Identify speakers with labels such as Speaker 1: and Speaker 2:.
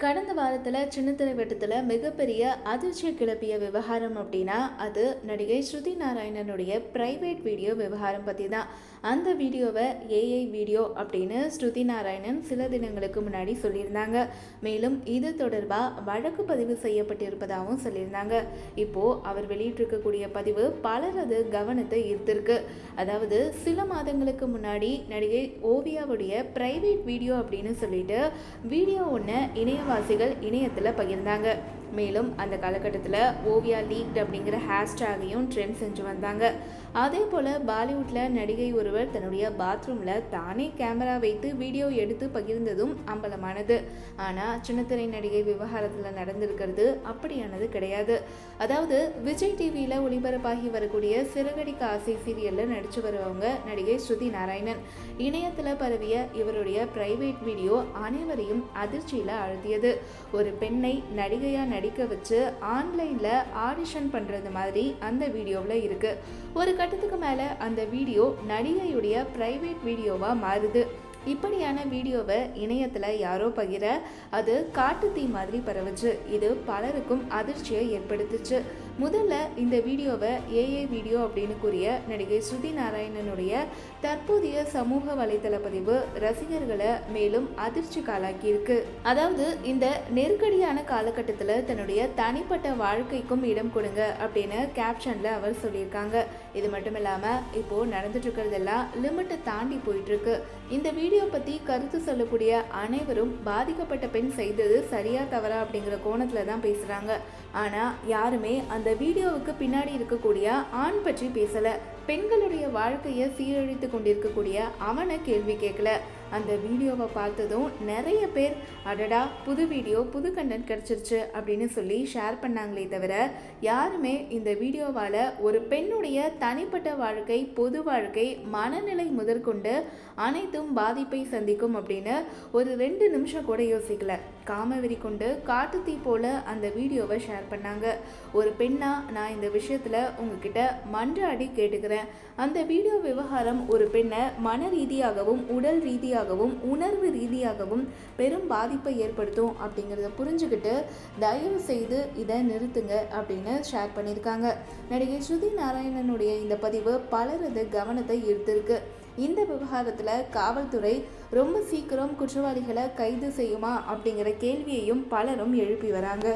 Speaker 1: கடந்த வாரத்தில் சின்னத்திரை வெட்டத்தில் மிகப்பெரிய அதிர்ச்சியை கிளப்பிய விவகாரம் அப்படின்னா அது நடிகை ஸ்ருதி நாராயணனுடைய ப்ரைவேட் வீடியோ விவகாரம் பற்றி தான். அந்த வீடியோவை ஏஐ வீடியோ அப்படின்னு ஸ்ருதி நாராயணன் சில தினங்களுக்கு முன்னாடி சொல்லியிருந்தாங்க. மேலும் இது தொடர்பாக வழக்கு பதிவு செய்யப்பட்டிருப்பதாகவும் சொல்லியிருந்தாங்க. இப்போது அவர் வெளியிட்டிருக்கக்கூடிய பதிவு பலரது கவனத்தை ஈர்த்திருக்கு. அதாவது சில மாதங்களுக்கு முன்னாடி நடிகை ஓவியாவுடைய ப்ரைவேட் வீடியோ அப்படின்னு சொல்லிட்டு வீடியோ ஒன்று இணையவாசிகள் இணையத்தில் பகிர்ந்தாங்க. மேலும் அந்த காலகட்டத்தில் ஓவியா லீக்ட் அப்படிங்கிற ஹேஷ்டேகையும் ட்ரெண்ட் செஞ்சு வந்தாங்க. அதே போல் பாலிவுட்டில் நடிகை ஒருவர் தன்னுடைய பாத்ரூமில் தானே கேமரா வைத்து வீடியோ எடுத்து பகிர்ந்ததும் அம்பலமானது. ஆனால் சின்னத்திரை நடிகை விவகாரத்தில் நடந்திருக்கிறது அப்படியானது கிடையாது. அதாவது விஜய் டிவியில் ஒளிபரப்பாகி வரக்கூடிய சிறகடிக்க ஆசை சீரியலில் நடித்து வருவவங்க நடிகை ஸ்ருதி நாராயணன். இணையத்தில் பரவிய இவருடைய பிரைவேட் வீடியோ அனைவரையும் அதிர்ச்சியில் ஆழ்த்தியது. ஒரு பெண்ணை நடிகையாக நடிக்க வச்சு ஆன்லைனில் ஆடிஷன் பண்ணுறது மாதிரி அந்த வீடியோவில் இருக்குது. ஒரு கட்டத்துக்கு மேலே அந்த வீடியோ நடிகையுடைய பிரைவேட் வீடியோவாக மாறுது. இப்படியான வீடியோவை இணையத்தில் யாரோ பகிர அது காட்டு தீ மாதிரி பரவுச்சு. இது பலருக்கும் அதிர்ச்சியை ஏற்படுத்துச்சு. முதல்ல இந்த வீடியோவை ஏஐ வீடியோ அப்படின்னு கூறிய நடிகை ஸ்ருதி நாராயணனுடைய தற்போதைய சமூக வலைதள பதிவு ரசிகர்களை மேலும் அதிர்ச்சி காலாக்கியிருக்கு. அதாவது இந்த நெருக்கடியான காலகட்டத்தில் தன்னுடைய தனிப்பட்ட வாழ்க்கைக்கும் இடம் கொடுங்க அப்படின்னு கேப்ஷனில் அவர் சொல்லியிருக்காங்க. இது மட்டும் இல்லாமல் இப்போது நடந்துட்டு இருக்கிறதெல்லாம் லிமிட்டை தாண்டி போயிட்டு இருக்கு. இந்த வீடியோ பற்றி கருத்து சொல்லக்கூடிய அனைவரும் பாதிக்கப்பட்ட பெண் செய்தது சரியா தவறா அப்படிங்கிற கோணத்தில் தான் பேசுகிறாங்க. ஆனால் யாருமே அந்த வீடியோவுக்கு பின்னாடி இருக்கக்கூடிய ஆண் பற்றி பேசலை. பெண்களுடைய வாழ்க்கையை சீரழித்து கொண்டிருக்கக்கூடிய அவனை கேள்வி கேட்கல. அந்த வீடியோவை பார்த்ததும் நிறைய பேர் அடடா புது வீடியோ புது கண்டென்ட் கிடச்சிருச்சு அப்படின்னு சொல்லி ஷேர் பண்ணாங்களே தவிர யாருமே இந்த வீடியோவால் ஒரு பெண்ணுடைய தனிப்பட்ட வாழ்க்கை பொது வாழ்க்கை மனநிலை முதற்கொண்டு அனைத்தும் பாதிப்பை சந்திக்கும் அப்படின்னு ஒரு 2 நிமிஷம் கூட யோசிக்கல. காமவெறி கொண்டு காட்டுத்தீ போல அந்த வீடியோவை ஷேர் பண்ணாங்க. ஒரு பெண்ணா நான் இந்த விஷயத்தில் உங்ககிட்ட மன்றாடி கேட்டுக்கிறேன். அந்த வீடியோ விவகாரம் ஒரு பெண்ணை மன ரீதியாகவும் உடல் ரீதியாகவும் உணர்வு ரீதியாகவும் பெரும் பாதிப்பை ஏற்படுத்தும் அப்படிங்கிறத புரிஞ்சுக்கிட்டு தயவு செய்து இதை நிறுத்துங்க அப்படின்னு ஷேர் பண்ணியிருக்காங்க. நடிகை ஸ்ருதி நாராயணனுடைய இந்த பதிவு பலரது கவனத்தை ஈர்த்திருக்கு. இந்த விவகாரத்தில் காவல்துறை ரொம்ப சீக்கிரம் குற்றவாளிகளை கைது செய்யுமா அப்படிங்கிற கேள்வியையும் பலரும் எழுப்பி வராங்க.